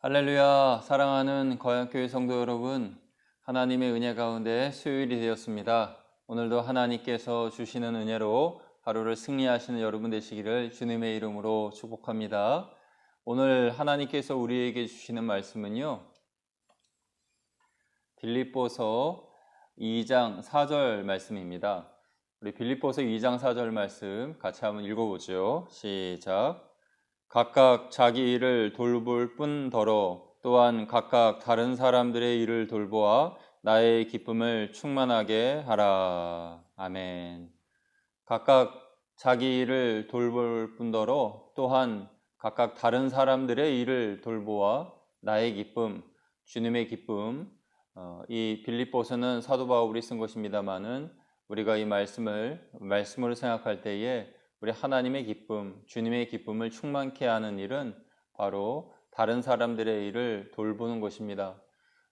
할렐루야, 사랑하는 거양교회 성도 여러분, 하나님의 은혜 가운데 수요일이 되었습니다. 오늘도 하나님께서 주시는 은혜로 하루를 승리하시는 여러분 되시기를 주님의 이름으로 축복합니다. 오늘 하나님께서 우리에게 주시는 말씀은요, 빌립보서 2장 4절 말씀입니다. 우리 빌립보서 2장 4절 말씀 같이 한번 읽어보죠. 시작. 각각 자기 일을 돌볼 뿐더러 또한 각각 다른 사람들의 일을 돌보아 나의 기쁨을 충만하게 하라. 아멘. 각각 자기 일을 돌볼 뿐더러 또한 각각 다른 사람들의 일을 돌보아 나의 기쁨, 주님의 기쁨, 이 빌립보서는 사도 바울이 쓴 것입니다마는 우리가 이 말씀으로 생각할 때에 우리 하나님의 기쁨, 주님의 기쁨을 충만케 하는 일은 바로 다른 사람들의 일을 돌보는 것입니다.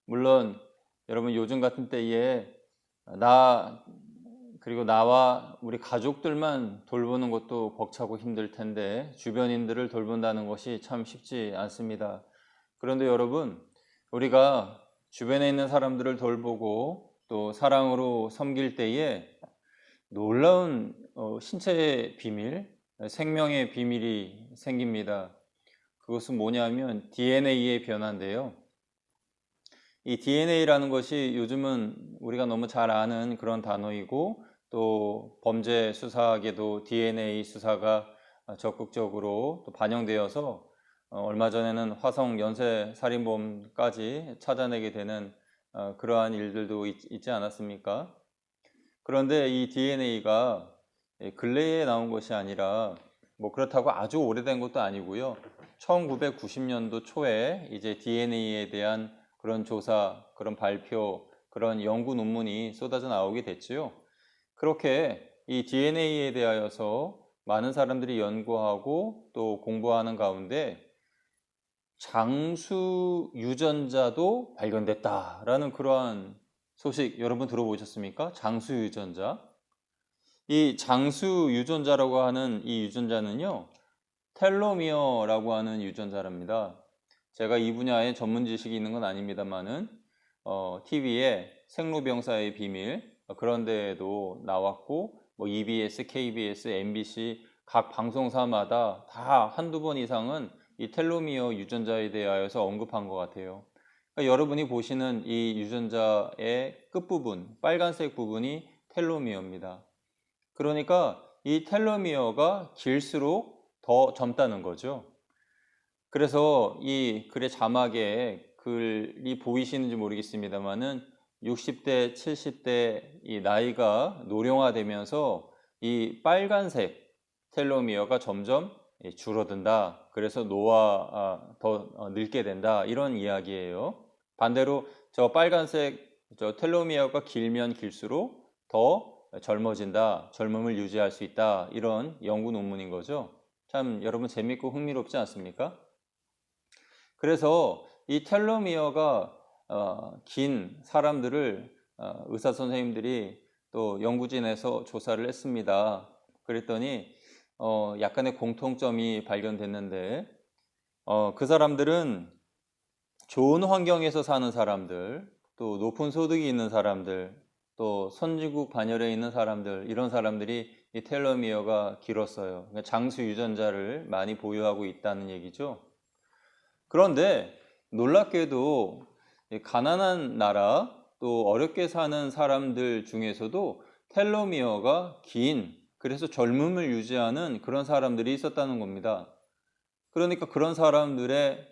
물론 여러분 요즘 같은 때에 그리고 나와 우리 가족들만 돌보는 것도 벅차고 힘들 텐데 주변인들을 돌본다는 것이 참 쉽지 않습니다. 그런데 여러분, 우리가 주변에 있는 사람들을 돌보고 또 사랑으로 섬길 때에 놀라운 신체의 비밀, 생명의 비밀이 생깁니다. 그것은 뭐냐면 DNA의 변화인데요. 이 DNA라는 것이 요즘은 우리가 너무 잘 아는 그런 단어이고 또 범죄 수사학에도 DNA 수사가 적극적으로 또 반영되어서 얼마 전에는 화성 연쇄 살인범까지 찾아내게 되는 그러한 일들도 있지 않았습니까? 그런데 이 DNA가 근래에 나온 것이 아니라 뭐 그렇다고 아주 오래된 것도 아니고요. 1990년도 초에 이제 DNA에 대한 그런 조사, 그런 발표, 그런 연구 논문이 쏟아져 나오게 됐지요. 그렇게 이 DNA에 대하여서 많은 사람들이 연구하고 또 공부하는 가운데 장수 유전자도 발견됐다라는 그러한 소식 여러분 들어보셨습니까? 장수 유전자. 이 장수 유전자라고 하는 이 유전자는요, 텔로미어라고 하는 유전자랍니다. 제가 이 분야에 전문 지식이 있는 건 아닙니다만은 TV에 생로병사의 비밀 그런 데에도 나왔고 뭐 EBS, KBS, MBC 각 방송사마다 다 한두 번 이상은 이 텔로미어 유전자에 대하여서 언급한 것 같아요. 그러니까 여러분이 보시는 이 유전자의 끝부분, 빨간색 부분이 텔로미어입니다. 그러니까 이 텔로미어가 길수록 더 젊다는 거죠. 그래서 이 글의 자막에 글이 보이시는지 모르겠습니다만은 60대, 70대 이 나이가 노령화되면서 이 빨간색 텔로미어가 점점 줄어든다. 그래서 더 늙게 된다. 이런 이야기예요. 반대로 저 빨간색 텔로미어가 길면 길수록 더 젊어진다. 젊음을 유지할 수 있다. 이런 연구 논문인 거죠. 참 여러분 재밌고 흥미롭지 않습니까? 그래서 이 텔로미어가 긴 사람들을 의사 선생님들이 또 연구진에서 조사를 했습니다. 그랬더니 약간의 공통점이 발견됐는데 그 사람들은 좋은 환경에서 사는 사람들, 또 높은 소득이 있는 사람들, 또 선진국 반열에 있는 사람들, 이런 사람들이 이 텔로미어가 길었어요. 그러니까 장수 유전자를 많이 보유하고 있다는 얘기죠. 그런데 놀랍게도 가난한 나라, 또 어렵게 사는 사람들 중에서도 텔로미어가 긴, 그래서 젊음을 유지하는 그런 사람들이 있었다는 겁니다. 그러니까 그런 사람들의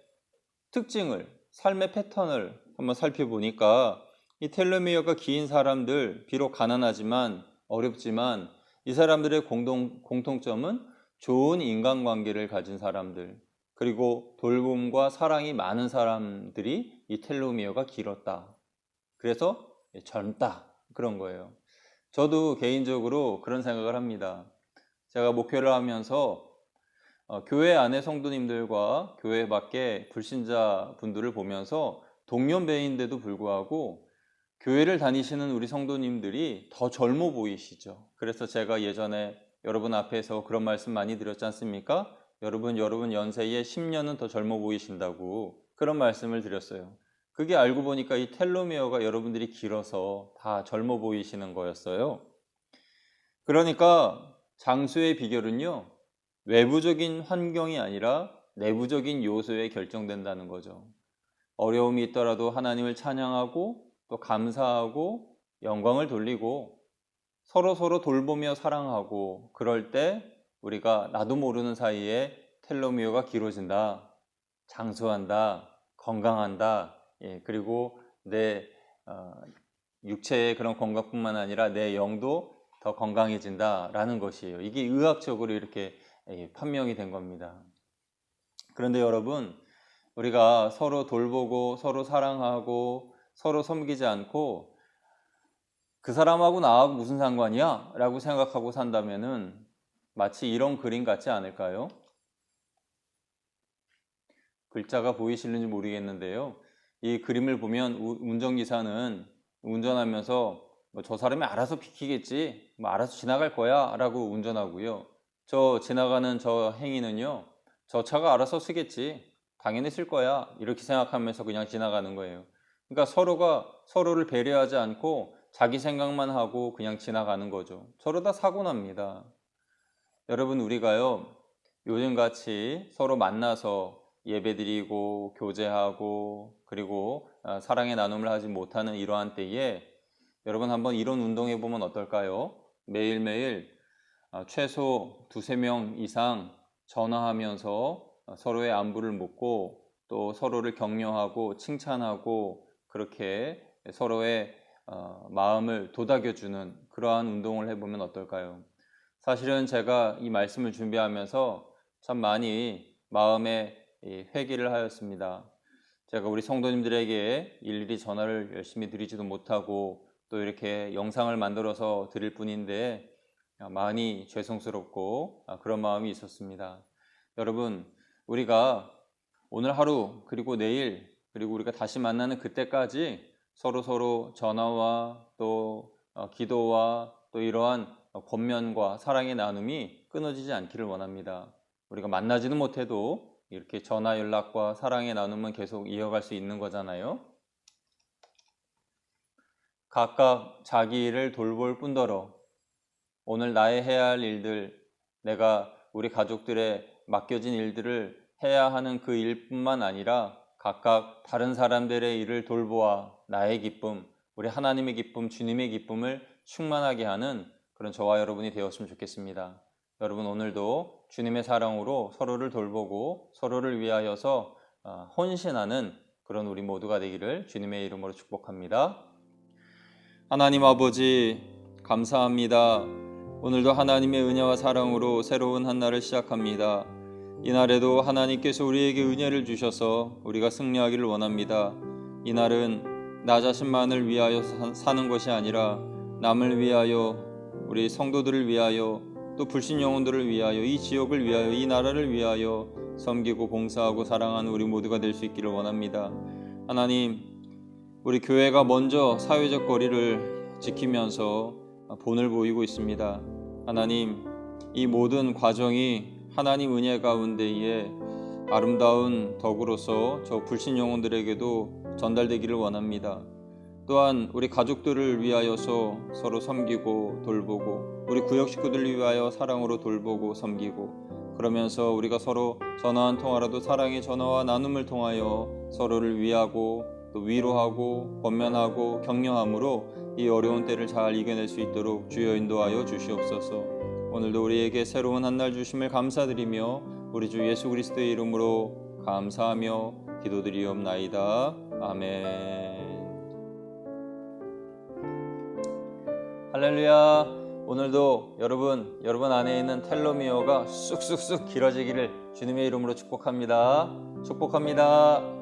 특징을, 삶의 패턴을 한번 살펴보니까 이 텔로미어가 긴 사람들, 비록 가난하지만 어렵지만 이 사람들의 공통점은 좋은 인간관계를 가진 사람들, 그리고 돌봄과 사랑이 많은 사람들이 이 텔로미어가 길었다. 그래서 젊다. 그런 거예요. 저도 개인적으로 그런 생각을 합니다. 제가 목회를 하면서 교회 안의 성도님들과 교회 밖에 불신자 분들을 보면서 동년배인데도 불구하고 교회를 다니시는 우리 성도님들이 더 젊어 보이시죠. 그래서 제가 예전에 여러분 앞에서 그런 말씀 많이 드렸지 않습니까? 여러분 연세에 10년은 더 젊어 보이신다고. 그런 말씀을 드렸어요. 그게 알고 보니까 이 텔로미어가 여러분들이 길어서 다 젊어 보이시는 거였어요. 그러니까 장수의 비결은요, 외부적인 환경이 아니라 내부적인 요소에 결정된다는 거죠. 어려움이 있더라도 하나님을 찬양하고 또 감사하고 영광을 돌리고 서로 돌보며 사랑하고, 그럴 때 우리가 나도 모르는 사이에 텔로미어가 길어진다, 장수한다, 건강한다. 그리고 내 육체의 그런 건강뿐만 아니라 내 영도 더 건강해진다라는 것이에요. 이게 의학적으로 이렇게 판명이 된 겁니다. 그런데 여러분, 우리가 서로 돌보고 서로 사랑하고 서로 섬기지 않고 그 사람하고 나하고 무슨 상관이야? 라고 생각하고 산다면은 마치 이런 그림 같지 않을까요? 글자가 보이시는지 모르겠는데요. 이 그림을 보면 운전기사는 운전하면서 저 사람이 알아서 비키겠지, 알아서 지나갈 거야 라고 운전하고요. 저 지나가는 저 행인은요, 저 차가 알아서 쓰겠지, 당연히 쓸 거야, 이렇게 생각하면서 그냥 지나가는 거예요. 그러니까 서로가 서로를 배려하지 않고 자기 생각만 하고 그냥 지나가는 거죠. 저러다 사고 납니다. 여러분, 우리가요, 요즘같이 서로 만나서 예배드리고 교제하고 그리고 사랑의 나눔을 하지 못하는 이러한 때에 여러분 한번 이런 운동해 보면 어떨까요? 매일매일 최소 2-3명 이상 전화하면서 서로의 안부를 묻고 또 서로를 격려하고 칭찬하고 그렇게 서로의 마음을 도닥여주는 그러한 운동을 해보면 어떨까요? 사실은 제가 이 말씀을 준비하면서 참 많이 마음에 회개를 하였습니다. 제가 우리 성도님들에게 일일이 전화를 열심히 드리지도 못하고 또 이렇게 영상을 만들어서 드릴 뿐인데 많이 죄송스럽고 그런 마음이 있었습니다. 여러분, 우리가 오늘 하루 그리고 내일 그리고 우리가 다시 만나는 그때까지 서로 전화와 또 기도와 또 이러한 권면과 사랑의 나눔이 끊어지지 않기를 원합니다. 우리가 만나지는 못해도 이렇게 전화 연락과 사랑의 나눔은 계속 이어갈 수 있는 거잖아요. 각각 자기 일을 돌볼 뿐더러 오늘 나의 해야 할 일들, 내가 우리 가족들의 맡겨진 일들을 해야 하는 그 일뿐만 아니라 각각 다른 사람들의 일을 돌보아 나의 기쁨, 우리 하나님의 기쁨, 주님의 기쁨을 충만하게 하는 그런 저와 여러분이 되었으면 좋겠습니다. 여러분, 오늘도 주님의 사랑으로 서로를 돌보고 서로를 위하여서 헌신하는 그런 우리 모두가 되기를 주님의 이름으로 축복합니다. 하나님 아버지, 감사합니다. 오늘도 하나님의 은혜와 사랑으로 새로운 한 날을 시작합니다. 이날에도 하나님께서 우리에게 은혜를 주셔서 우리가 승리하기를 원합니다. 이날은 나 자신만을 위하여 사는 것이 아니라 남을 위하여, 우리 성도들을 위하여, 또 불신 영혼들을 위하여, 이 지역을 위하여, 이 나라를 위하여 섬기고 봉사하고 사랑하는 우리 모두가 될 수 있기를 원합니다. 하나님, 우리 교회가 먼저 사회적 거리를 지키면서 본을 보이고 있습니다. 하나님, 이 모든 과정이 하나님 은혜 가운데에 아름다운 덕으로서 저 불신 영혼들에게도 전달되기를 원합니다. 또한 우리 가족들을 위하여서 서로 섬기고 돌보고, 우리 구역 식구들을 위하여 사랑으로 돌보고 섬기고, 그러면서 우리가 서로 전화 한 통화라도 사랑의 전화와 나눔을 통하여 서로를 위하고 또 위로하고 권면하고 격려함으로 이 어려운 때를 잘 이겨낼 수 있도록 주여 인도하여 주시옵소서. 오늘도 우리에게 새로운 한 날 주심을 감사드리며 우리 주 예수 그리스도의 이름으로 감사하며 기도드리옵나이다. 아멘. 할렐루야. 오늘도 여러분 안에 있는 텔로미어가 쑥쑥쑥 길어지기를 주님의 이름으로 축복합니다. 축복합니다.